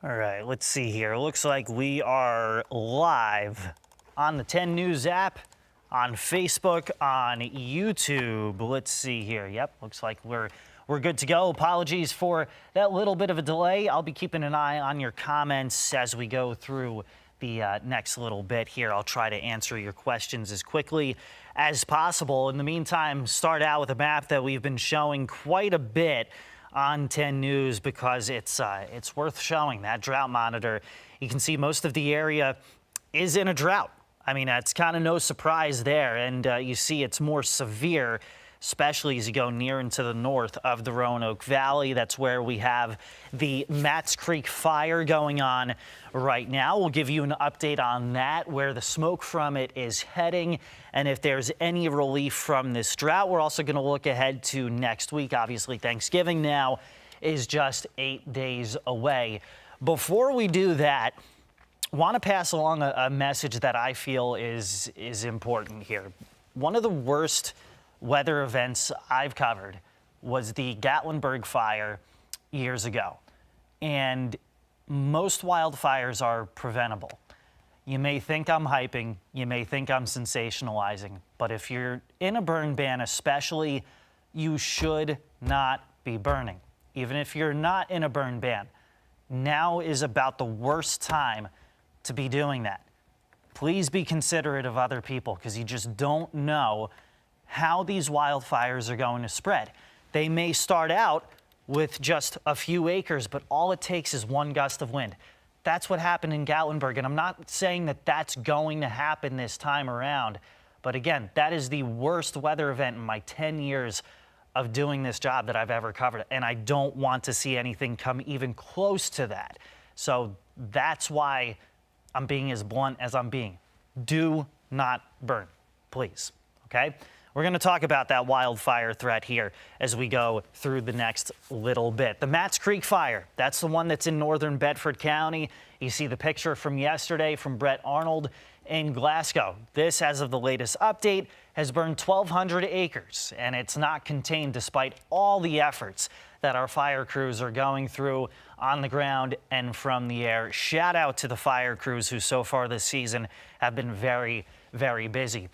All right, let's see here. Looks like we are live on the 10 News app, on Facebook, on YouTube. Let's see here. Yep, looks like we're good to go. Apologies for that little bit of a delay. I'll be keeping an eye on your comments as we go through the next little bit here. I'll try to answer your questions as quickly as possible. In the meantime, start out with a map that we've been showing quite a bit on 10 News because it's worth showing. That drought monitor, you can see most of the area is in a drought. I mean, that's kind of no surprise there. And you see it's more severe, especially as you go near into the north of the Roanoke Valley. That's where we have the Matts Creek fire going on right now. We'll give you an update on that, where the smoke from it is heading, and if there's any relief from this drought. We're also going to look ahead to next week. Obviously, Thanksgiving now is just 8 days away. Before we do that, want to pass along a message that I feel is important here. One of the worst weather events I've covered was the Gatlinburg fire years ago. And most wildfires are preventable. You may think I'm hyping, you may think I'm sensationalizing, but if you're in a burn ban especially, you should not be burning. Even if you're not in a burn ban, now is about the worst time to be doing that. Please be considerate of other people, because you just don't know how these wildfires are going to spread. They may start out with just a few acres, but all it takes is one gust of wind. That's what happened in Gatlinburg, and I'm not saying that that's going to happen this time around, but again, that is the worst weather event in my 10 years of doing this job that I've ever covered, and I don't want to see anything come even close to that. So that's why I'm being as blunt as I'm being. Do not burn, please, okay? We're going to talk about that wildfire threat here as we go through the next little bit. The Matts Creek fire, that's the one that's in northern Bedford County. You see the picture from yesterday from Brett Arnold in Glasgow. This, as of the latest update, has burned 1,200 acres, and it's not contained despite all the efforts that our fire crews are going through on the ground and from the air. Shout out to the fire crews who so far this season have been very, very busy.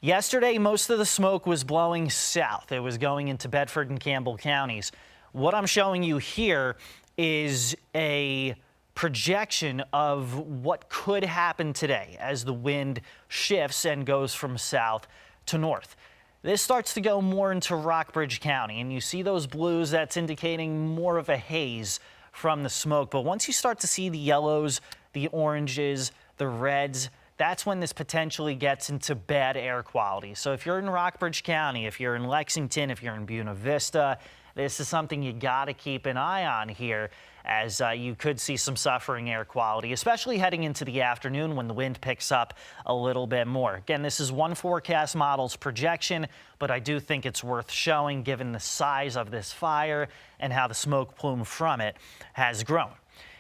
Yesterday, most of the smoke was blowing south. It was going into Bedford and Campbell counties. What I'm showing you here is a projection of what could happen today as the wind shifts and goes from south to north. This starts to go more into Rockbridge County, and you see those blues, that's indicating more of a haze from the smoke. But once you start to see the yellows, the oranges, the reds, that's when this potentially gets into bad air quality. So if you're in Rockbridge County, if you're in Lexington, if you're in Buena Vista, this is something you got to keep an eye on here, as you could see some suffering air quality, especially heading into the afternoon when the wind picks up a little bit more. Again, this is one forecast model's projection, but I do think it's worth showing given the size of this fire and how the smoke plume from it has grown.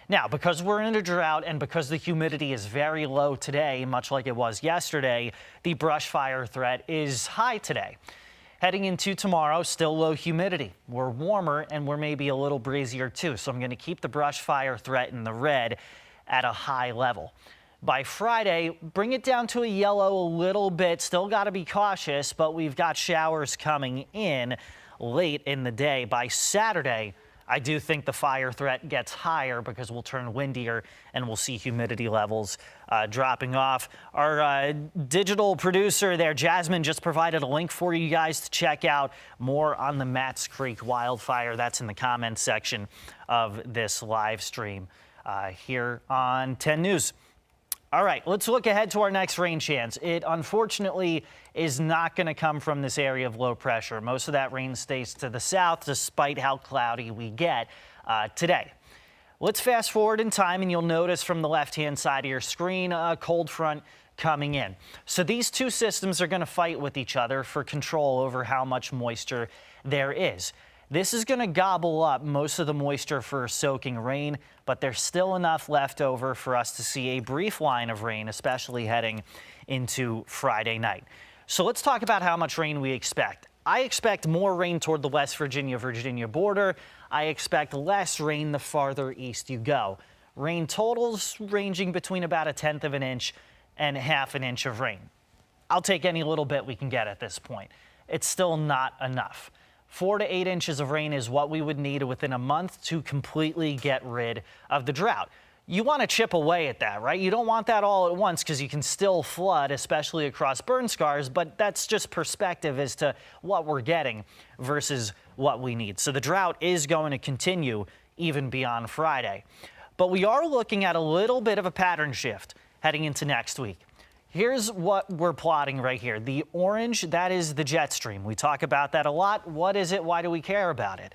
Now, because we're in a drought and because the humidity is very low today, much like it was yesterday, the brush fire threat is high today. Heading into tomorrow, still low humidity. We're warmer and we're maybe a little breezier too, so I'm going to keep the brush fire threat in the red at a high level. By Friday, bring it down to a yellow a little bit. Still got to be cautious, but we've got showers coming in late in the day. By Saturday, I do think the fire threat gets higher because we'll turn windier and we'll see humidity levels dropping off. Our digital producer there, Jasmine, just provided a link for you guys to check out more on the Matts Creek wildfire. That's in the comments section of this live stream here on 10 News. All right, let's look ahead to our next rain chance. It unfortunately is not going to come from this area of low pressure. Most of that rain stays to the south, despite how cloudy we get today. Let's fast forward in time, and you'll notice from the left-hand side of your screen a cold front coming in. So these two systems are going to fight with each other for control over how much moisture there is. This is going to gobble up most of the moisture for soaking rain, but there's still enough left over for us to see a brief line of rain, especially heading into Friday night. So let's talk about how much rain we expect. I expect more rain toward the West Virginia border. I expect less rain the farther east you go. Rain totals ranging between about 1/10 of an inch and 1/2 an inch of rain. I'll take any little bit we can get at this point. It's still not enough. 4 to 8 inches of rain is what we would need within a month to completely get rid of the drought. You want to chip away at that, right? You don't want that all at once because you can still flood, especially across burn scars, but that's just perspective as to what we're getting versus what we need. So the drought is going to continue even beyond Friday. But we are looking at a little bit of a pattern shift heading into next week. Here's what we're plotting right here. The orange, that is the jet stream. We talk about that a lot. What is it? Why do we care about it?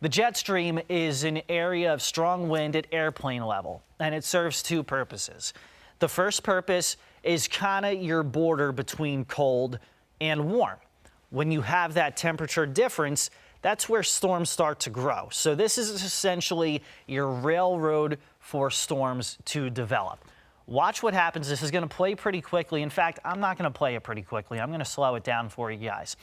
The jet stream is an area of strong wind at airplane level, and it serves two purposes. The first purpose is kind of your border between cold and warm. When you have that temperature difference, that's where storms start to grow. So this is essentially your railroad for storms to develop. Watch what happens. This is going to play pretty quickly. In fact, I'm not going to play it pretty quickly. I'm going to slow it down for you guys.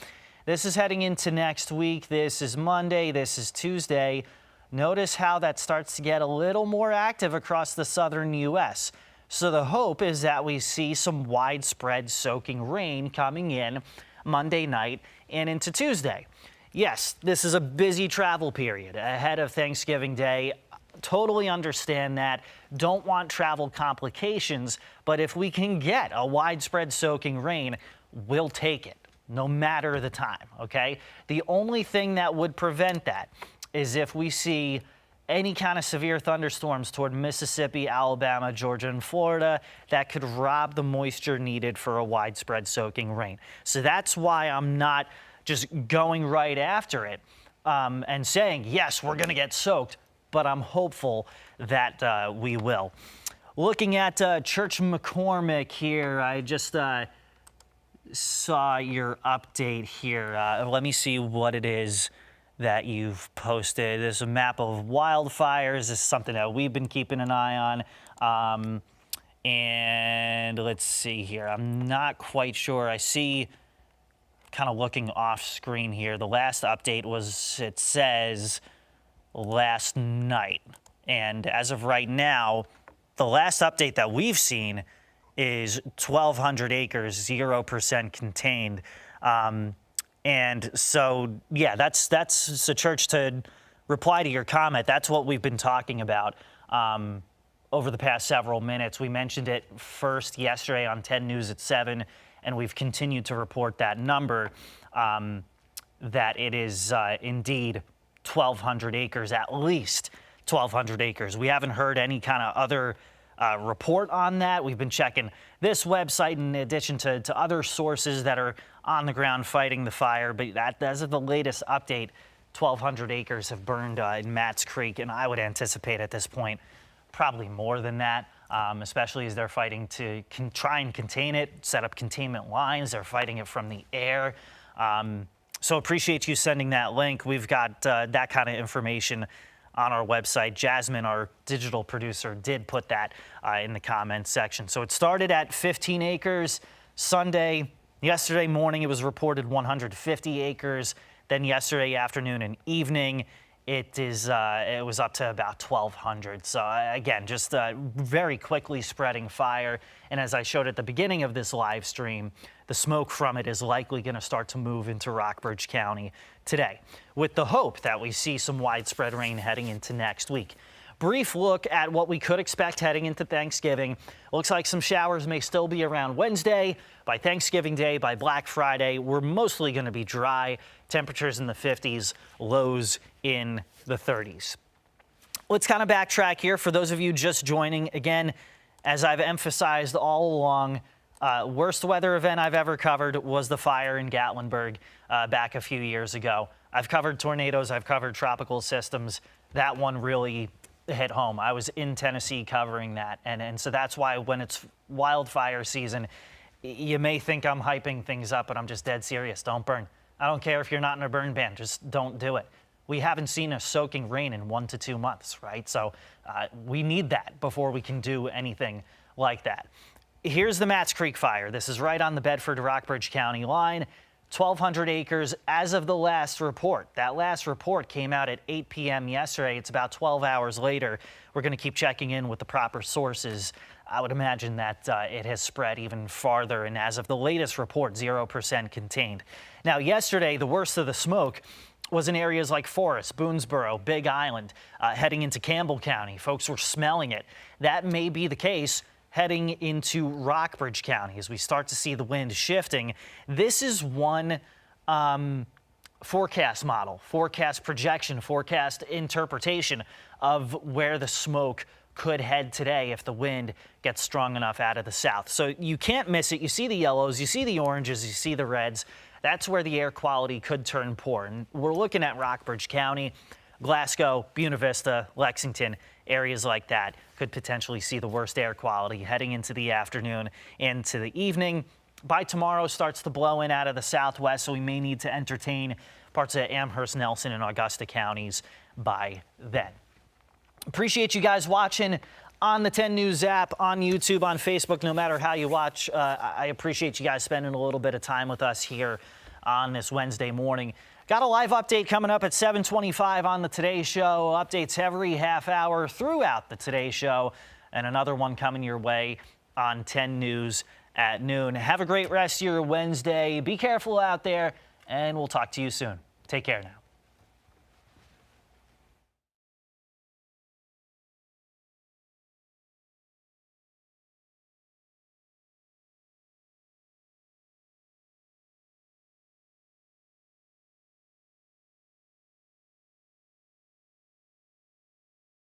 This is heading into next week. This is Monday. This is Tuesday. Notice how that starts to get a little more active across the southern U.S. So the hope is that we see some widespread soaking rain coming in Monday night and into Tuesday. Yes, this is a busy travel period ahead of Thanksgiving Day. Totally understand that. Don't want travel complications, but if we can get a widespread soaking rain, we'll take it, no matter the time, okay? The only thing that would prevent that is if we see any kind of severe thunderstorms toward Mississippi, Alabama, Georgia, and Florida that could rob the moisture needed for a widespread soaking rain. So that's why I'm not just going right after it and saying, yes, we're going to get soaked, but I'm hopeful that we will. Looking at Church McCormick here, I just saw your update here. Let me see what it is that you've posted. There's a map of wildfires. This is something that we've been keeping an eye on. And let's see here. I'm not quite sure. I see, kind of looking off screen here, the last update was, it says, last night. And as of right now, the last update that we've seen is 1,200 acres, 0% contained. And so, yeah, that's the church, to reply to your comment. That's what we've been talking about over the past several minutes. We mentioned it first yesterday on 10 News at 7, and we've continued to report that number, that it is indeed 1,200 acres, at least 1,200 acres. We haven't heard any kind of other report on that. We've been checking this website in addition to other sources that are on the ground fighting the fire, but as of the latest update, 1,200 acres have burned in Matts Creek, and I would anticipate at this point probably more than that, especially as they're fighting to try and contain it, set up containment lines. They're fighting it from the air. So appreciate you sending that link. We've got that kind of information on our website. Jasmine, our digital producer, did put that in the comments section. So it started at 15 acres Sunday. Yesterday morning, it was reported 150 acres. Then yesterday afternoon and evening, it was up to about 1,200. So again, just very quickly spreading fire. And as I showed at the beginning of this live stream, the smoke from it is likely going to start to move into Rockbridge County today, with the hope that we see some widespread rain heading into next week. Brief look at what we could expect heading into Thanksgiving. Looks like some showers may still be around Wednesday. By Thanksgiving Day, by Black Friday, we're mostly going to be dry. Temperatures in the 50s, lows in the 30s. Let's kind of backtrack here for those of you just joining. Again, as I've emphasized all along, worst weather event I've ever covered was the fire in Gatlinburg back a few years ago. I've covered tornadoes, I've covered tropical systems. That one really hit home. I was in Tennessee covering that, and so that's why when it's wildfire season, you may think I'm hyping things up, but I'm just dead serious. Don't burn. I don't care if you're not in a burn ban, just don't do it. We haven't seen a soaking rain in 1 to 2 months, right? So we need that before we can do anything like that. Here's the Matts Creek fire. This is right on the Bedford-Rockbridge County line. 1,200 acres as of the last report. That last report came out at 8 p.m. yesterday. It's about 12 hours later. We're going to keep checking in with the proper sources. I would imagine that it has spread even farther, and as of the latest report, 0% contained. Now, yesterday, the worst of the smoke was in areas like Forest, Boonesboro, Big Island, heading into Campbell County. Folks were smelling it. That may be the case heading into Rockbridge County as we start to see the wind shifting. This is one forecast model, forecast projection, forecast interpretation of where the smoke could head today if the wind gets strong enough out of the south. So you can't miss it. You see the yellows, you see the oranges, you see the reds. That's where the air quality could turn poor. And we're looking at Rockbridge County, Glasgow, Buena Vista, Lexington, areas like that could potentially see the worst air quality heading into the afternoon, into the evening. By tomorrow, starts to blow in out of the southwest, so we may need to entertain parts of Amherst, Nelson, and Augusta counties by then. Appreciate you guys watching on the 10 News app, on YouTube, on Facebook, no matter how you watch. I appreciate you guys spending a little bit of time with us here on this Wednesday morning. Got a live update coming up at 7:25 on the Today Show. Updates every half hour throughout the Today Show, and another one coming your way on 10 News at noon. Have a great rest of your Wednesday. Be careful out there, and we'll talk to you soon. Take care now.